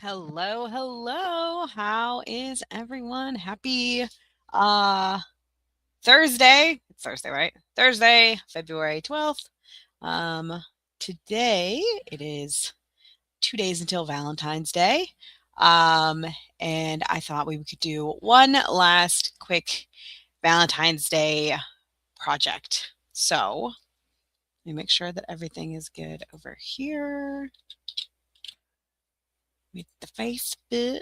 Hello, hello. How is everyone? Happy uh Thursday. It's Thursday, right? Thursday, February 12th. Um Today it is 2 days until Valentine's Day. Um and I thought we could do one last quick Valentine's Day project. So, let me make sure that everything is good over here with the Facebook.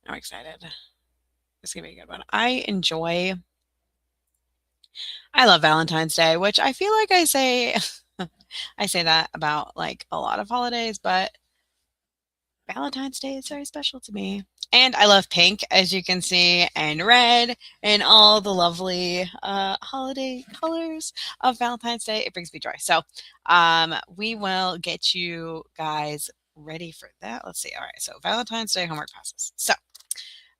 I'm excited. It's gonna be a good one. I love Valentine's Day, which I feel like I say I say that about like a lot of holidays, but Valentine's Day is very special to me. And I love pink, as you can see, and red, and all the lovely holiday colors of Valentine's Day. It brings me joy. So, we will get you guys ready for that. Let's see. All right. So, Valentine's Day homework passes. So,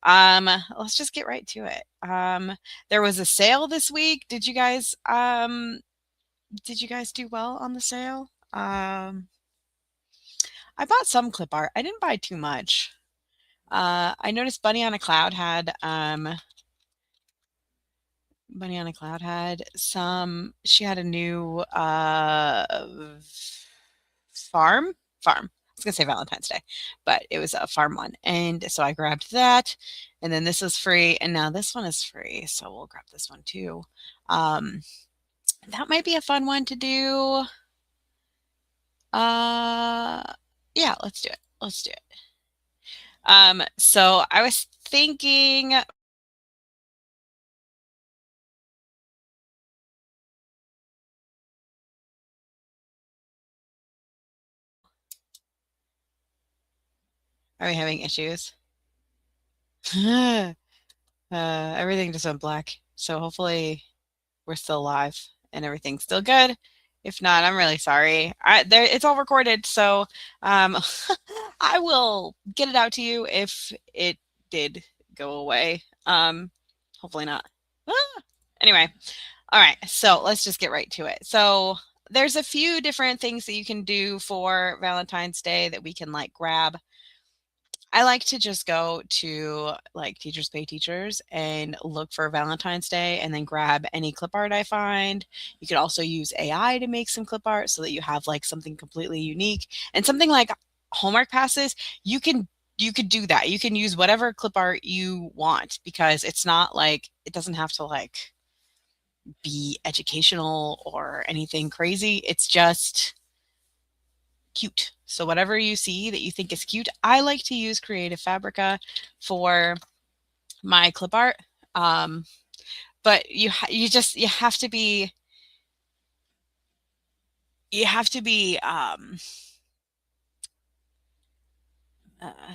let's just get right to it. There was a sale this week. Did you guys do well on the sale? I bought some clip art. I didn't buy too much. I noticed Bunny on a Cloud had some. She had a new farm. I was gonna say Valentine's Day, but it was a farm one, and so I grabbed that. And then this is free, and now this one is free, so we'll grab this one too. Um, that might be a fun one to do. Uh, yeah, let's do it. Let's do it. So I was thinking. Are we having issues? Everything just went black. So hopefully we're still live and everything's still good. If not, I'm really sorry. It's all recorded, so um, I will get it out to you if it did go away. Hopefully not. Ah! Anyway, all right. So let's just get right to it. So there's a few different things that you can do for Valentine's Day that we can like grab. I like to just go to like Teachers Pay Teachers and look for Valentine's Day and then grab any clip art I find. You could also use AI to make some clip art so that you have like something completely unique and something like homework passes. You could do that. You can use whatever clip art you want because it's not like it doesn't have to like be educational or anything crazy. It's just cute. So whatever you see that you think is cute, I like to use Creative Fabrica for my clip art. Um, but you have to be you have to be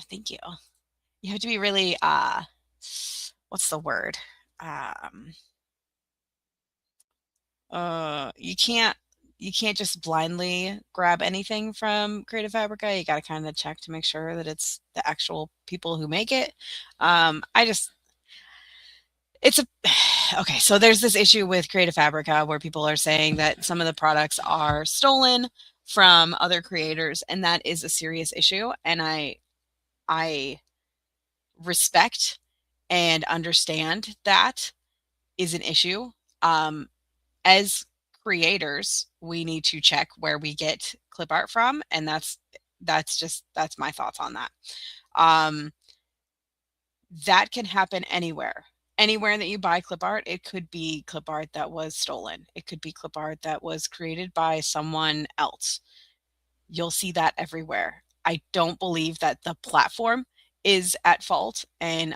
thank you. You have to be really what's the word? Um, you can't just blindly grab anything from Creative Fabrica. You got to kind of check to make sure that it's the actual people who make it. I just It's a okay, so there's this issue with Creative Fabrica where people are saying that some of the products are stolen from other creators, and that is a serious issue. And I respect and understand that is an issue. Um, as creators, we need to check where we get clip art from, and that's my thoughts on that. Um, that can happen anywhere. Anywhere that you buy clip art, it could be clip art that was stolen. It could be clip art that was created by someone else. You'll see that everywhere. I don't believe that the platform is at fault, and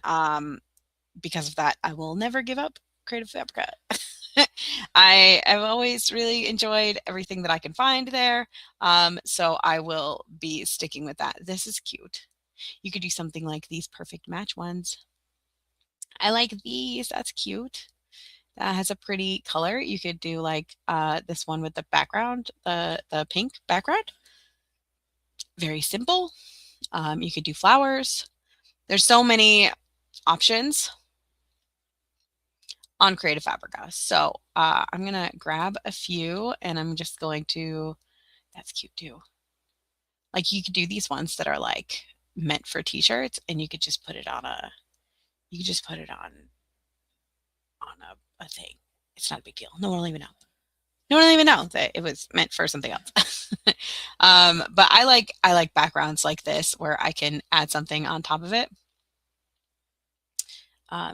because of that, I will never give up Creative Fabrica. I have always really enjoyed everything that I can find there, so I will be sticking with that. This is cute. You could do something like these perfect match ones. I like these. That's cute. That has a pretty color. You could do like this one with the background, the pink background. Very simple. You could do flowers. There's so many options on Creative Fabrica. So I'm gonna grab a few, and I'm just going to. That's cute too. Like you could do these ones that are like meant for t-shirts and you could just put it on a you could just put it on a thing. It's not a big deal. No one will even know. No one will even know that it was meant for something else. But I like backgrounds like this where I can add something on top of it.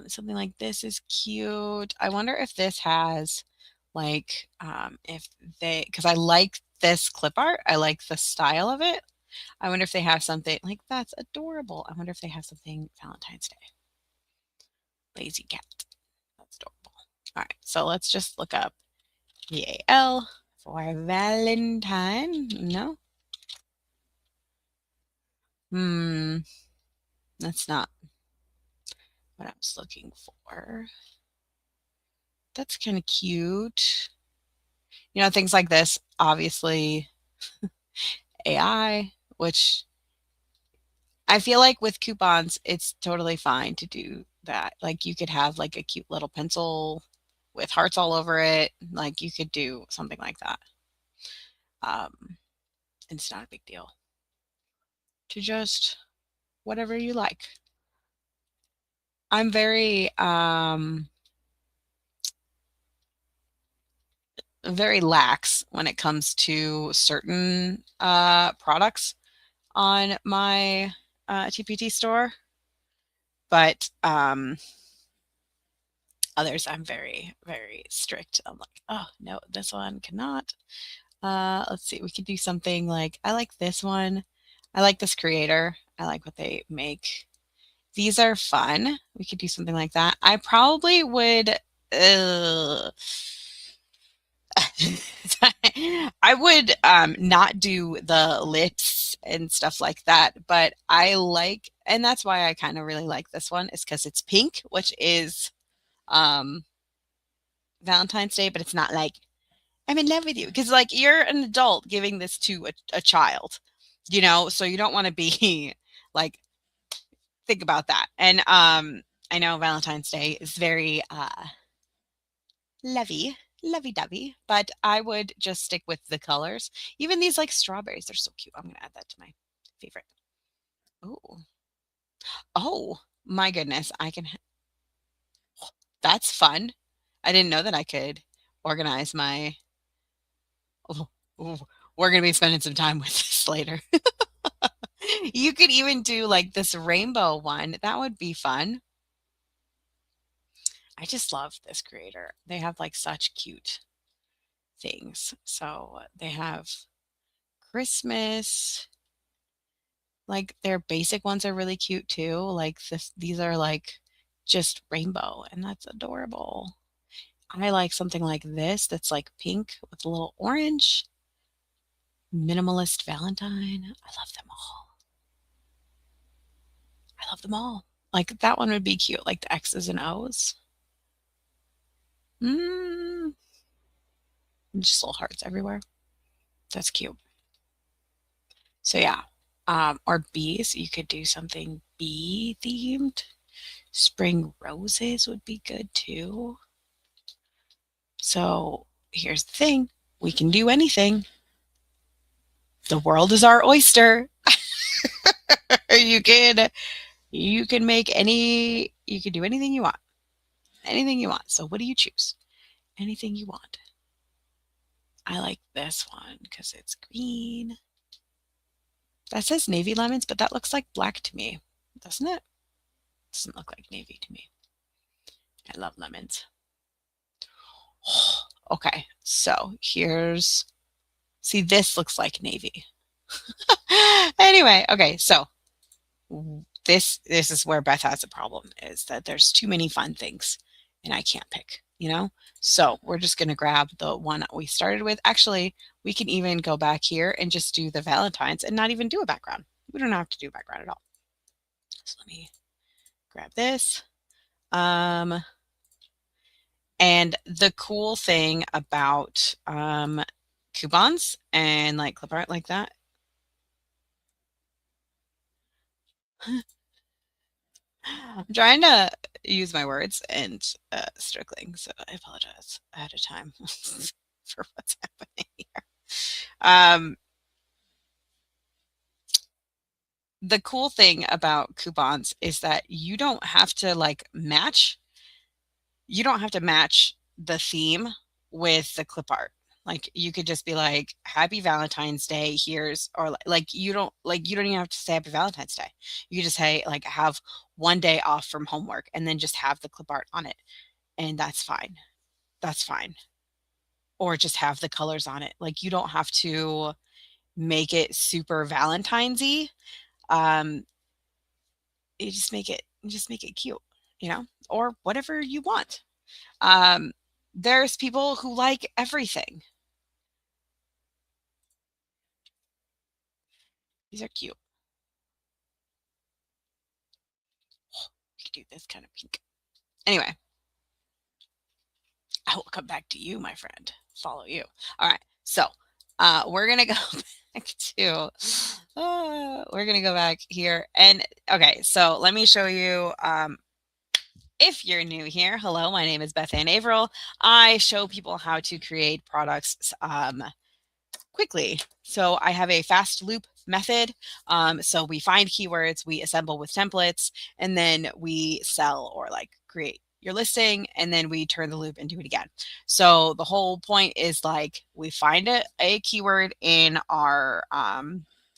Something like this is cute. I wonder if this has like if they because I like this clip art. I like the style of it. I wonder if they have something like that's adorable. I wonder if they have something Valentine's Day. Lazy cat. That's adorable. All right, so let's just look up VAL for Valentine. No? Hmm, that's not what I was looking for. That's kind of cute. Things like this, obviously AI, which I feel like with coupons, it's totally fine to do that. Like you could have like a cute little pencil with hearts all over it. Like you could do something like that. Um, and it's not a big deal to just whatever you like. I'm very lax when it comes to certain products on my TPT store, but others I'm very, very strict. I'm like, oh no, this one cannot. Let's see, we could do something like I like this one. I like this creator. I like what they make. These are fun. We could do something like that. I probably would I would not do the lips and stuff like that, but I like and that's why I kind of really like this one is because it's pink, which is um Valentine's Day, but it's not like I'm in love with you because like you're an adult giving this to a child, so you don't want to be like think about that. And I know Valentine's Day is very lovey, lovey-dovey, but I would just stick with the colors. Even these like strawberries, they're so cute. I'm gonna add that to my favorite. Oh, oh my goodness, that's fun. I didn't know that I could organize my. Oh, oh, we're gonna be spending some time with this later. You could even do like this rainbow one. That would be fun. I just love this creator. They have like such cute things. So they have Christmas. Like their basic ones are really cute too. Like these are like just rainbow and that's adorable. I like something like this that's like pink with a little orange. Minimalist Valentine. I love them all. I love them all. Like that one would be cute, like the X's and O's. Mm, just little hearts everywhere. That's cute. So yeah. Or bees. You could do something bee themed. Spring roses would be good too. So here's the thing. We can do anything. The world is our oyster. you can you can make any you can do anything you want. Anything you want. So what do you choose? Anything you want. I like this one because it's green. That says navy lemons, but that looks like black to me, doesn't it? Doesn't look like navy to me. I love lemons. Okay, so see, this looks like navy. Anyway, okay, so this is where Beth has a problem is that there's too many fun things and I can't pick. So we're just going to grab the one we started with. Actually, we can even go back here and just do the Valentines and not even do a background. We don't have to do a background at all. So let me grab this. And the cool thing about coupons and like clip art like that. I'm trying to use my words and struggling, so I apologize ahead of time for what's happening here. Um, the cool thing about coupons is that you don't have to match the theme with the clip art. Like you could just be like, "Happy Valentine's Day." Here's or you don't even have to say Happy Valentine's Day. You could just say like have one day off from homework and then just have the clip art on it, and that's fine. That's fine. Or just have the colors on it. Like you don't have to make it super Valentine's-y. Um, you just make it cute, or whatever you want. Um, there's people who like everything. These are cute. We could do this kind of pink. Anyway, I will come back to you, my friend. Follow you. All right. So, we're gonna go back to. We're gonna go back here, and okay. So let me show you. If you're new here, hello. My name is Beth Ann Averill. I show people how to create products quickly. So I have a fast loop method. So we find keywords, we assemble with templates, and then we sell or like create your listing, and then we turn the loop and do it again. So the whole point is like we find a keyword in our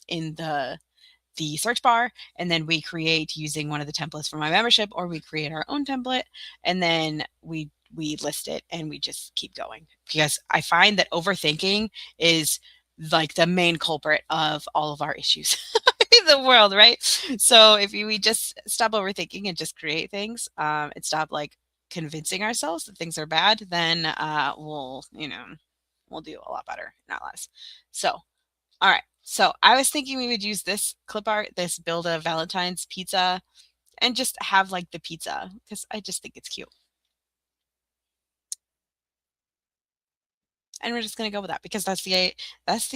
in the search bar, and then we create using one of the templates from my membership, or we create our own template, and then we list it and we just keep going, because I find that overthinking is like the main culprit of all of our issues in the world, right? So if we just stop overthinking and just create things, and stop like convincing ourselves that things are bad, then we'll do a lot better, not less. So all right. So I was thinking we would use this clip art, this build a Valentine's pizza, and just have like the pizza because I just think it's cute. And we're just gonna go with that because that's the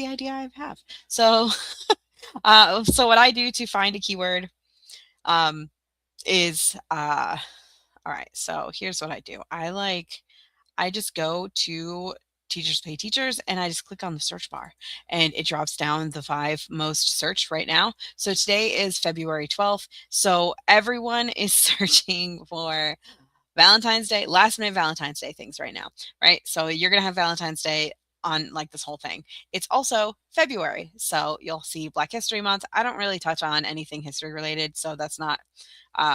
idea I have. So so what I do to find a keyword um is all right, so here's what I do. I just go to Teachers Pay Teachers and I just click on the search bar and it drops down the 5 most searched right now. So today is February 12th. So everyone is searching for Valentine's Day, last minute Valentine's Day things right now, right? So you're going to have Valentine's Day on like this whole thing. It's also February. So you'll see Black History Month. I don't really touch on anything history related, so that's not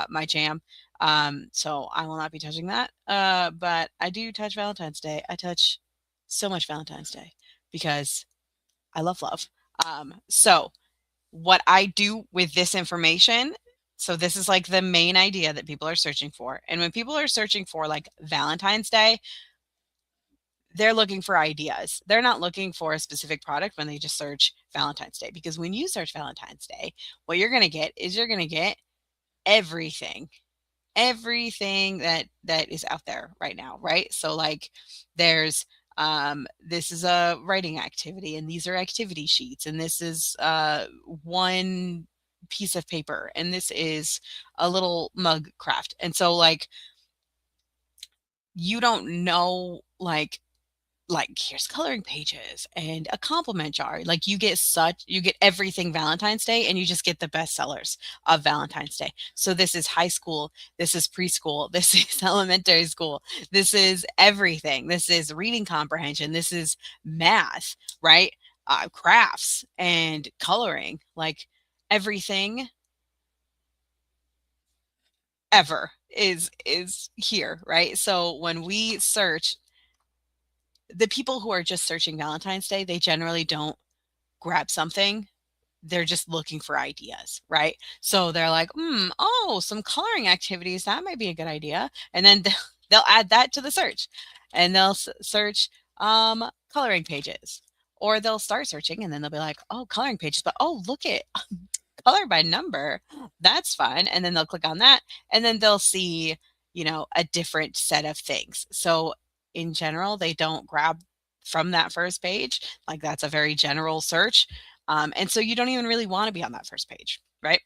my jam. So I will not be touching that. But I do touch Valentine's Day. I touch so much Valentine's Day because I love love. So what I do with this information, so this is like the main idea that people are searching for. And when people are searching for like Valentine's Day, they're looking for ideas. They're not looking for a specific product when they just search Valentine's Day. Because when you search Valentine's Day, what you're going to get is you're going to get everything that is out there right now, right? So like there's this is a writing activity and these are activity sheets and this is one piece of paper and this is a little mug craft. And so like you don't know like here's coloring pages and a compliment jar. Like you get everything Valentine's Day and you just get the best sellers of Valentine's Day. So this is high school, this is preschool, this is elementary school, this is everything. This is reading comprehension, this is math, right? Crafts and coloring, like everything ever is here, right? So when we search, the people who are just searching Valentine's Day, they generally don't grab something. They're just looking for ideas, right? So they're like, oh, some coloring activities. That might be a good idea. And then they'll add that to the search and they'll search coloring pages. Or they'll start searching and then they'll be like, oh, coloring pages. But oh, look at color by number. That's fun. And then they'll click on that and then they'll see, a different set of things. So in general, they don't grab from that first page. Like that's a very general search. And so you don't even really want to be on that first page, right?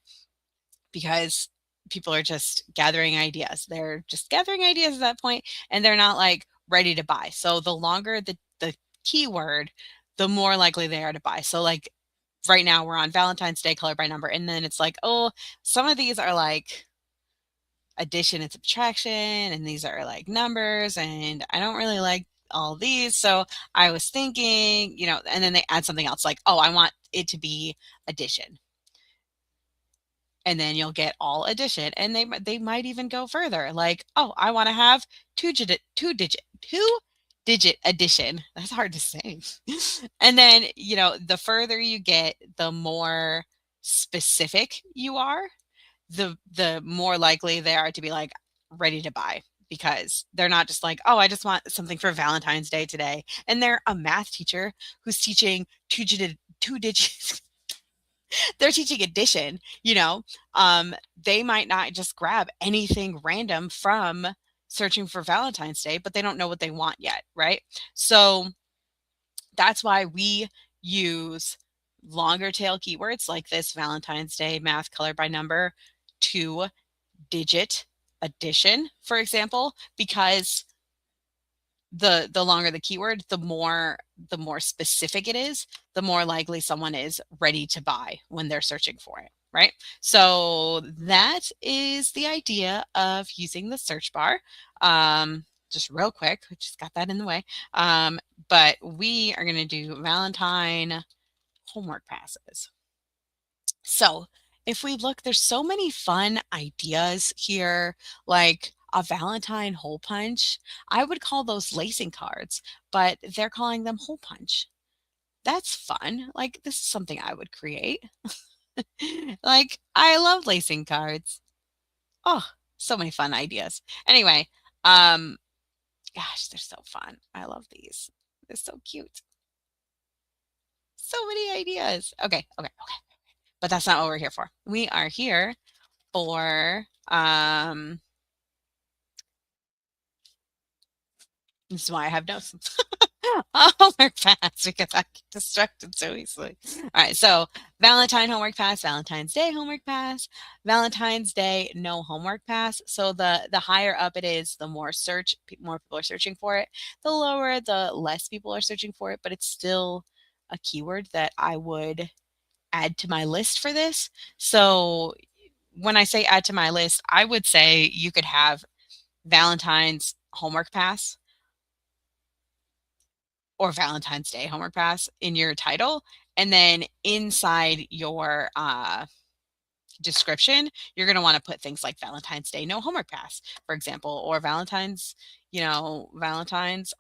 Because people are just gathering ideas. They're just gathering ideas at that point and they're not like ready to buy. So the longer the keyword, the more likely they are to buy. So like right now we're on Valentine's Day color by number, and then it's like, oh, some of these are like addition and subtraction, and these are like numbers, and I don't really like all these. So I was thinking, and then they add something else like, oh, I want it to be addition. And then you'll get all addition, and they might even go further like, oh, I want to have two digit addition. That's hard to say. And then, the further you get, the more specific you are, the more likely they are to be like ready to buy, because they're not just like, oh, I just want something for Valentine's Day today. And they're a math teacher who's teaching two digits. They're teaching addition, they might not just grab anything random from searching for Valentine's Day, but they don't know what they want yet, right? So that's why we use longer tail keywords like this Valentine's Day math color by number, two digit addition, for example, because the longer the keyword, the more specific it is, the more likely someone is ready to buy when they're searching for it, right? So that is the idea of using the search bar. Just real quick, we just got that in the way. But we are going to do Valentine homework passes. So if we look, there's so many fun ideas here, like a Valentine hole punch. I would call those lacing cards, but they're calling them hole punch. That's fun. Like, this is something I would create. Like, I love lacing cards. Oh, so many fun ideas. Anyway, um, gosh, they're so fun. I love these. They're so cute. So many ideas. Okay, okay, okay. But that's not what we're here for. We are here for this is why I have notes. Homework pass, because I get distracted so easily. All right, so Valentine homework pass, Valentine's Day homework pass, Valentine's Day no homework pass. So the higher up it is, the more more people are searching for it. The lower, the less people are searching for it, but it's still a keyword that I would add to my list for this. So when I say add to my list, I would say you could have Valentine's homework pass or Valentine's Day homework pass in your title, and then inside your description, you're going to want to put things like Valentine's Day no homework pass, for example, or Valentine's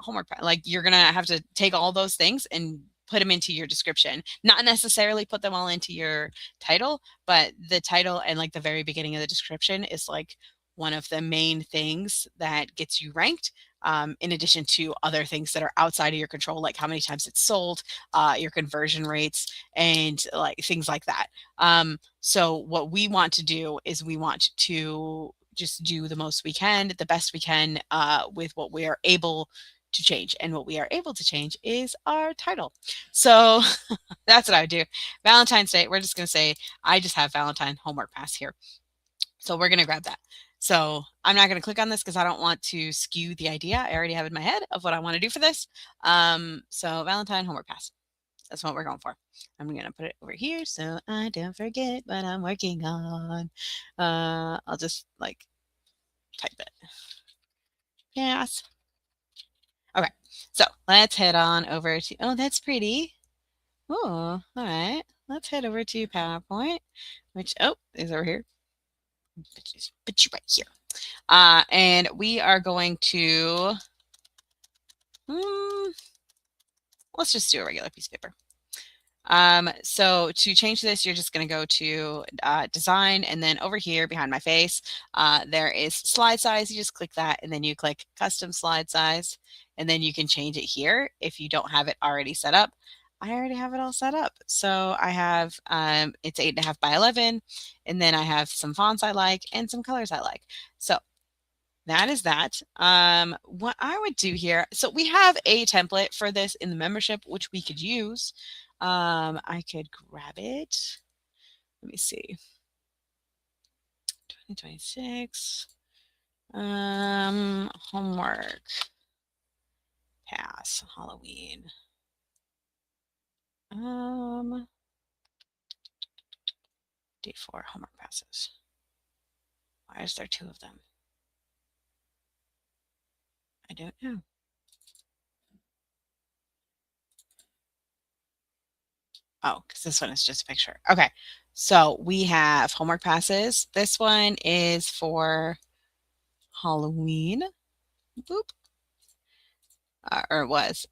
homework pass. Like, you're going to have to take all those things and put them into your description, not necessarily put them all into your title, but the title and like the very beginning of the description is like one of the main things that gets you ranked, in addition to other things that are outside of your control, like how many times it's sold, your conversion rates, and like things like that. So what we want to do is we want to just do the most we can, the best we can, with what we are able to change. And what we are able to change is our title. So that's what I would do. Valentine's Day, we're just going to say, I just have Valentine homework pass here. So we're going to grab that. So I'm not going to click on this because I don't want to skew the idea I already have in my head of what I want to do for this. So Valentine homework pass. That's what we're going for. I'm going to put it over here so I don't forget what I'm working on. I'll just like type it. Yes. Okay. So let's head on over to, oh, that's pretty. Oh, all right. Let's head over to PowerPoint, which, oh, is over here. Put you right here. And we are going to, let's just do a regular piece of paper. So to change this, you're just going to go to design, and then over here behind my face, there is slide size. You just click that, and then you click custom slide size, and then you can change it here if you don't have it already set up. I already have it all set up. So I have, it's 8.5 by 11, and then I have some fonts I like and some colors I like. So that is that. What I would do here, so we have a template for this in the membership, which we could use. I could grab it. Let me see. 2026. Homework pass Halloween. Date for homework passes. Why is there two of them? I don't know. Oh, because this one is just a picture. Okay. So we have homework passes. This one is for Halloween. Boop. Or it was.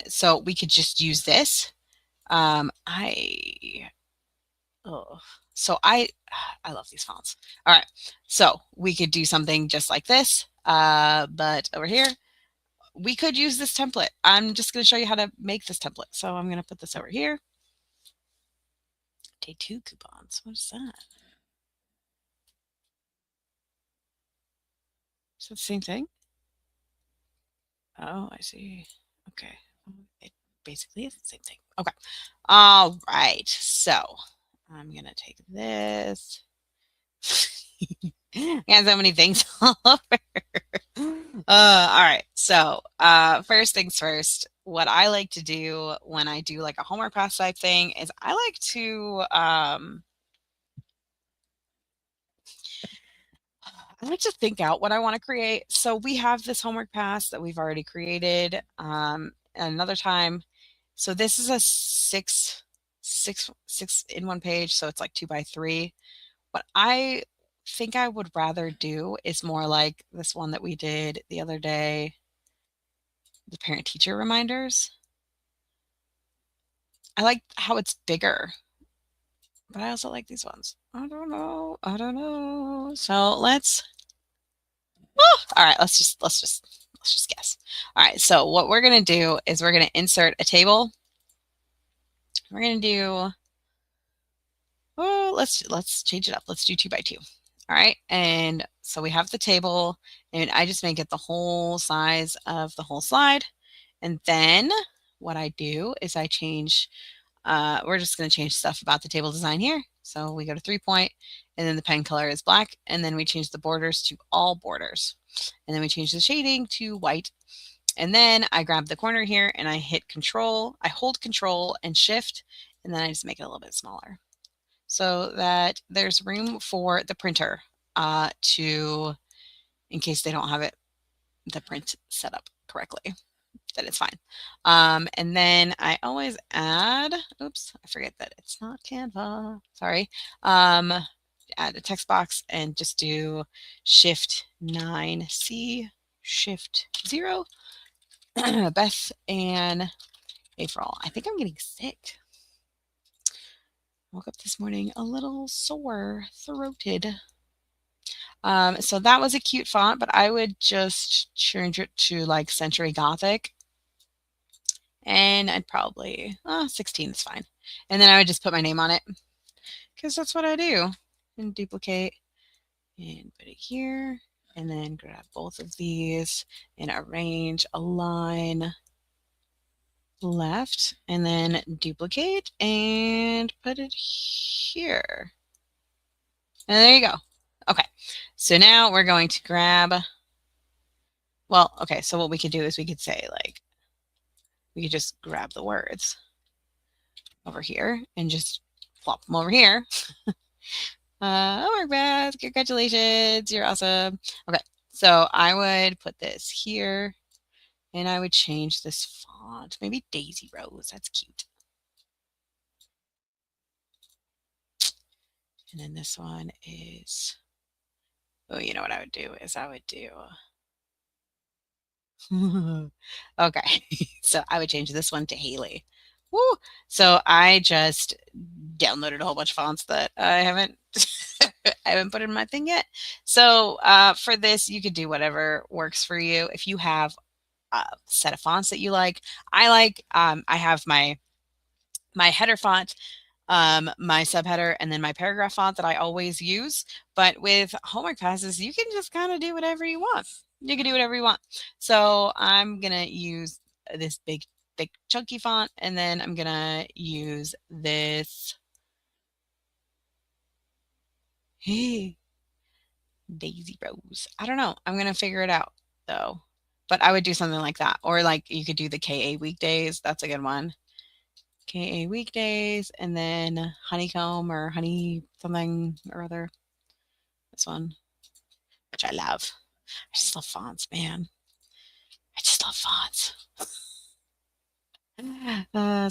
So we could just use this. I oh, so I love these fonts. All right. So we could do something just like this. But over here, we could use this template. I'm just going to show you how to make this template. So I'm going to put this over here. Day 2 coupons. What is that? Is that the same thing? Oh, I see. Okay. It basically is the same thing. Okay. All right. So I'm going to take this. I got so many things all over. All right. So, first things first, what I like to do when I do like a homework pass type thing is I like to think out what I want to create. So we have this homework pass that we've already created. Another time. So this is a six in one page. So it's like 2 by 3. What I think I would rather do is more like this one that we did the other day, the parent teacher reminders. I like how it's bigger, but I also like these ones. I don't know. I don't know. So all right, let's just guess. All right, so what we're gonna do is we're gonna insert a table. We're gonna do let's change it up. Let's do 2 by 2. All right, and so we have the table, and I just make it the whole size of the whole slide. And then what I do is I change, we're just going to change stuff about the table design here. So we go to 3-point, and then the pen color is black, and then we change the borders to all borders. And then we change the shading to white. And then I grab the corner here and I hit control, I hold control and shift, and then I just make it a little bit smaller so that there's room for the printer to, in case they don't have it, the print set up correctly, that it's fine. And then I always add, oops, I forget that it's not Canva, sorry. Add a text box and just do Shift 9C, Shift 0, Beth and April. I think I'm getting sick. Woke up this morning a little sore throated. So that was a cute font, but I would just change it to like Century Gothic. And I'd probably, 16 is fine. And then I would just put my name on it because that's what I do. And duplicate and put it here. And then grab both of these and arrange, align left, and then duplicate and put it here. And there you go. Okay, so now we're going to grab, well, okay, so what we could do is we could say like, we could just grab the words over here and just plop them over here. Homework Beth, congratulations, you're awesome. Okay, so I would put this here and I would change this font, maybe Daisy Rose, that's cute. And then this one is, oh, you know what I would do is I would do, okay, so I would change this one to Haley. Woo! So I just downloaded a whole bunch of fonts that I haven't I haven't put in my thing yet. So for this, you could do whatever works for you. If you have a set of fonts that you like, I have my header font, my subheader, and then my paragraph font that I always use. But with homework passes, you can just kind of do whatever you want. You can do whatever you want. So I'm gonna use this big, big chunky font, and then I'm gonna use this. Hey, Daisy Rose. I don't know. I'm gonna figure it out though. But I would do something like that, or like you could do the KA weekdays. That's a good one. KA weekdays, and then honeycomb or honey something or other. This one, which I love. I just love fonts, man. I just love fonts.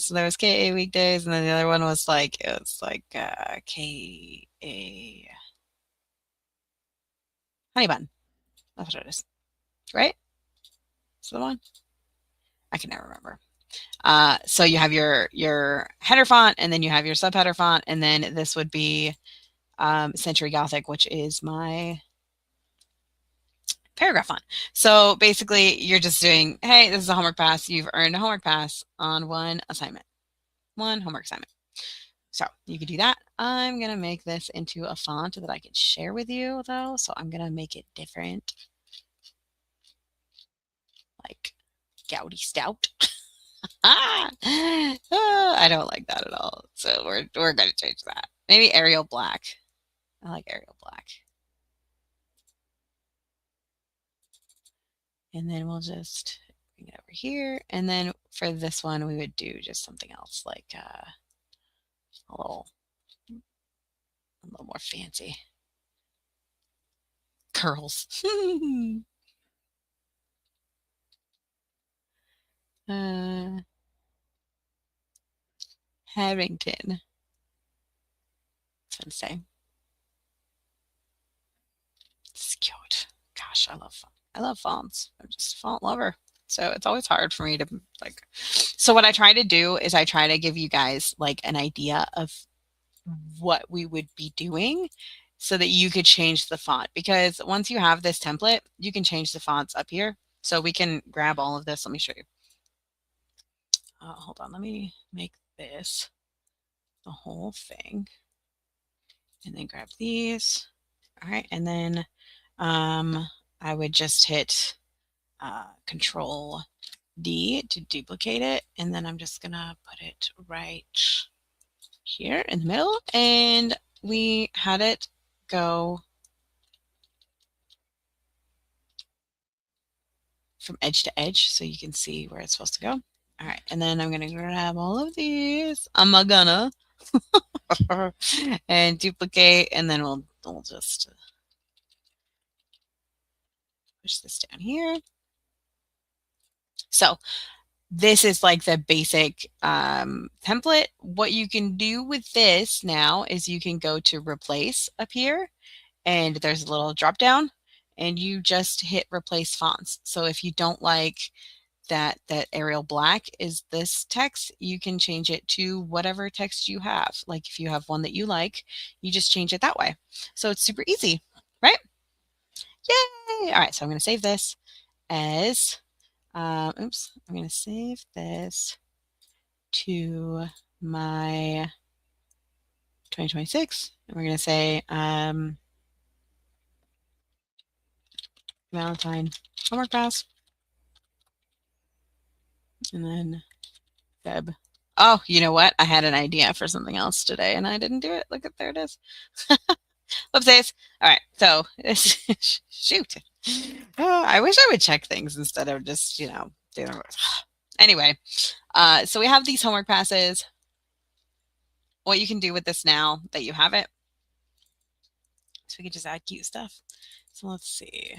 So there was KA weekdays, and then the other one was like it was like KA honey bun. That's what it is, right? Is the one? I can never remember. So you have your header font, and then you have your subheader font, and then this would be Century Gothic, which is my paragraph font. So basically, you're just doing, hey, this is a homework pass. You've earned a homework pass on one assignment, one homework assignment. So you could do that. I'm going to make this into a font that I can share with you, though. So I'm going to make it different, like Gouty Stout. I don't like that at all. So we're going to change that. Maybe Arial Black. I like Arial Black. And then we'll just bring it over here. And then for this one, we would do just something else, like a little more fancy. Curls. Harrington. It's fun to say. It's cute. Gosh, I love fonts. I'm just a font lover. So it's always hard for me to like. So what I try to do is I try to give you guys like an idea of what we would be doing so that you could change the font, because once you have this template, you can change the fonts up here. So we can grab all of this. Let me show you. Hold on. Let me make this the whole thing and then grab these. All right. And then I would just hit Control D to duplicate it. And then I'm just going to put it right here in the middle. And we had it go from edge to edge so you can see where it's supposed to go. All right. And then I'm going to grab all of these. I'm gonna and duplicate, and then we'll just push this down here. So this is like the basic template. What you can do with this now is you can go to replace up here, and there's a little drop down, and you just hit replace fonts. So if you don't like that Arial Black is this text, you can change it to whatever text you have. Like if you have one that you like, you just change it that way. So it's super easy, right? Yay! All right, so I'm going to save this as, oops, I'm going to save this to my 2026. And we're going to say Valentine homework pass. And then Feb. Oh, you know what? I had an idea for something else today and I didn't do it. Look at, there it is. Whoopsies. All right. So, shoot. Oh, I wish I would check things instead of just, doing it. Anyway, so we have these homework passes. What you can do with this now that you have it, so we could just add cute stuff. So let's see.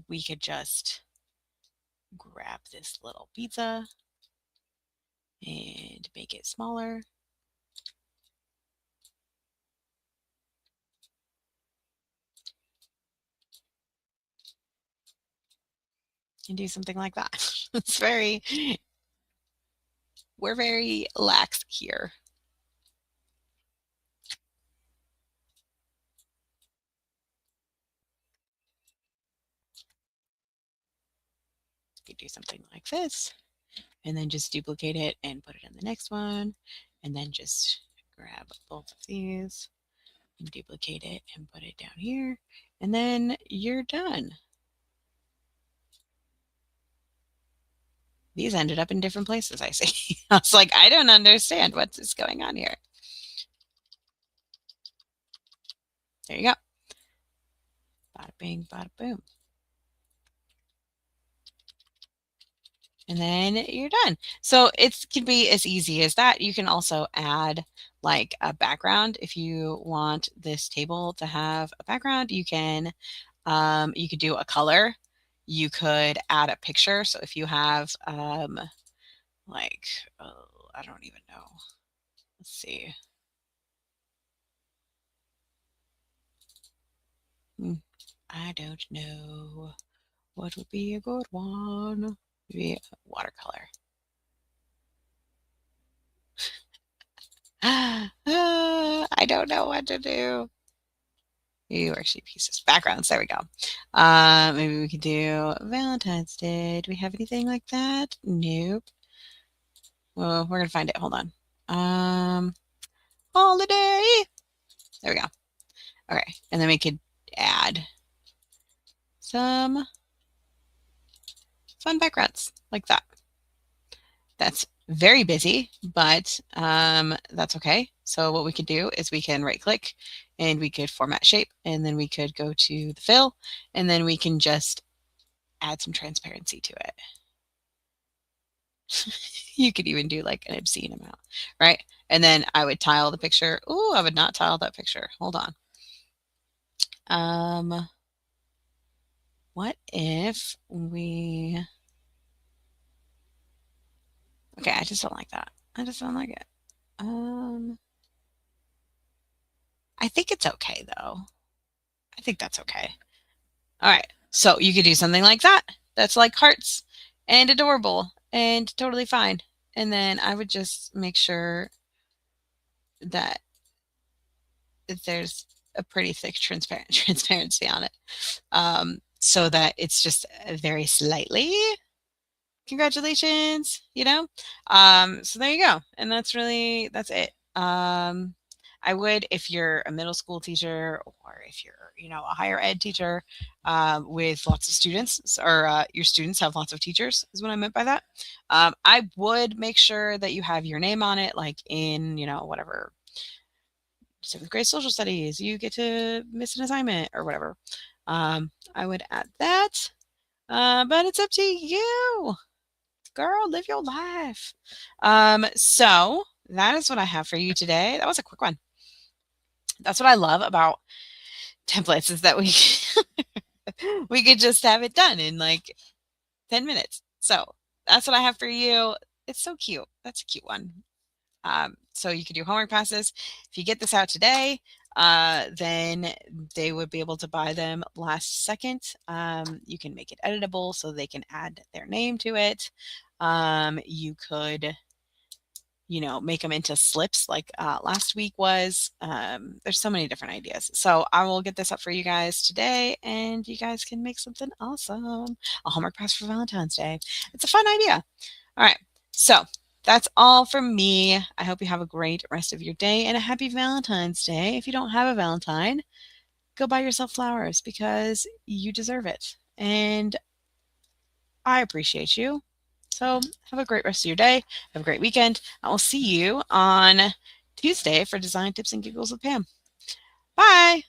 We could just grab this little pizza and make it smaller. And do something like that. We're very lax here. You could do something like this, and then just duplicate it and put it in the next one, and then just grab both of these and duplicate it and put it down here, and then you're done. These ended up in different places, I see. I was like, I don't understand what's going on here. There you go. Bada bing, bada boom. and then you're done. So it can be as easy as that. You can also add like a background if you want this table to have a background. You could do a color. You could add a picture. So if you have like oh, I don't even know. Let's see. Hmm, I don't know. What would be a good one? Maybe watercolor. I don't know what to do. Maybe worksheet pieces. Backgrounds. There we go. Maybe we could do Valentine's Day. Do we have anything like that? Nope. Well, we're gonna find it. Hold on. Um, holiday. There we go. Okay, and then we could add some fun backgrounds like that. That's very busy, but that's okay. So what we could do is we can right click and we could format shape, and then we could go to the fill, and then we can just add some transparency to it. You could even do like an obscene amount, right? And then I would tile the picture. Ooh, I would not tile that picture. Hold on. What if we... Okay, I just don't like that. I just don't like it. I think it's okay though. I think that's okay. All right. So you could do something like that. That's like hearts and adorable and totally fine. And then I would just make sure that there's a pretty thick transparency on it, so that it's just very slightly congratulations, you know? So there you go. And that's it. I would, if you're a middle school teacher or if you're, a higher ed teacher with lots of students, or your students have lots of teachers, is what I meant by that. I would make sure that you have your name on it, like in, whatever, 7th grade social studies, you get to miss an assignment or whatever. I would add that, but it's up to you. Girl, live your life. So that is what I have for you today. That was a quick one. That's what I love about templates, is that we we could just have it done in like 10 minutes. So that's what I have for you. It's so cute. That's a cute one. So you could do homework passes. If you get this out today, then they would be able to buy them last second. You can make it editable so they can add their name to it. You could, make them into slips like last week was. There's so many different ideas. So I will get this up for you guys today, and you guys can make something awesome. A homework pass for Valentine's Day. It's a fun idea. All right. So that's all from me. I hope you have a great rest of your day and a happy Valentine's Day. If you don't have a Valentine, go buy yourself flowers because you deserve it. And I appreciate you. So have a great rest of your day. Have a great weekend. I will see you on Tuesday for Design Tips and Giggles with Pam. Bye.